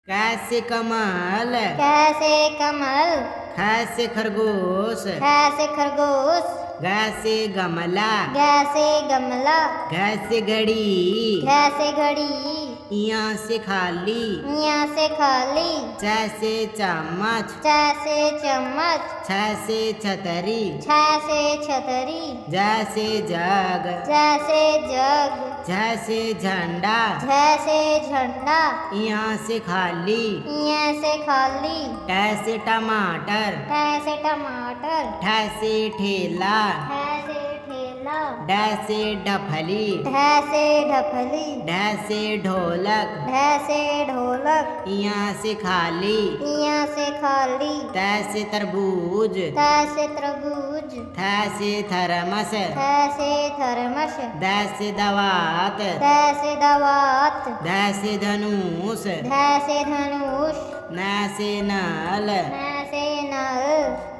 कैसे कमल, कैसे कमल, खैसे खरगोश, कैसे खरगोश, गैसे गमला, कैसे गमला, घैसे घड़ी, कैसे घड़ी, यहाँ से खाली, यहाँ से खाली, जैसे चम्मच, जैसे चम्मच, छैसे छतरी, जैसे छतरी, जैसे जग, जैसे जग, जैसे झंडा, जैसे झंडा, यहाँ से खाली, यहाँ से खाली, टैसे टमाटर, कैसे टमाटर, ठैसे ठेला, कैसे ठेला, डैसे ढफली, ढैसे ढफली, ढैसे ढोलक, ढैसे ढोलक, यहाँ से खाली, यहाँ से खाली, तैसे तरबूज, तैसे तरबूज, थैसे थरमस, तैसे थर्मस, दैसे दवात, तैसे दवात, दैसे धनुष, तैसे धनुष, नैसे नल, तैसे नल,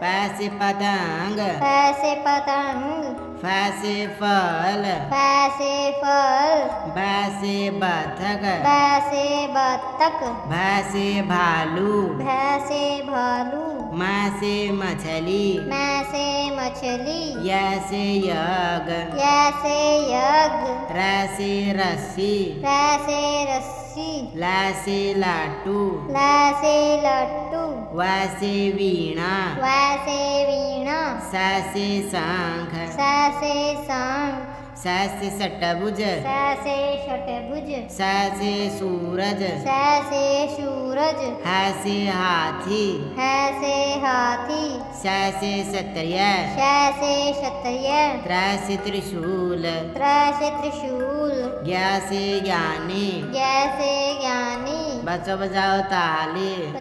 पैसे पतंग, तैसे पतंग, फैसे फल, तैसे फल, बैसे बतख, तैसे बत्तख, भैसे भालू, भैसे भालू, मैसे मछली, मैसे मछली, यैसे यग, कैसे यज्ञ, रैसे रस्सी, कैसे रस्सी, लैसे लाटू, कैसे लट्टू, वैसे वीणा, वैसे वीणा, सैसे शंख, कैसे शंख, सैसे षटभुज, कैसे षटभुज, सैसे सूरज, कैसे सूरज, हैसे हाथी, कैसे हाथी, सैसे क्षत्रिय, कैसे क्षत्रिय, त्रैसे त्रिशूल, त्रैसे त्रिशूल, ज्ञासे ज्ञानी, जैसे ज्ञानी। बजाओ ताली।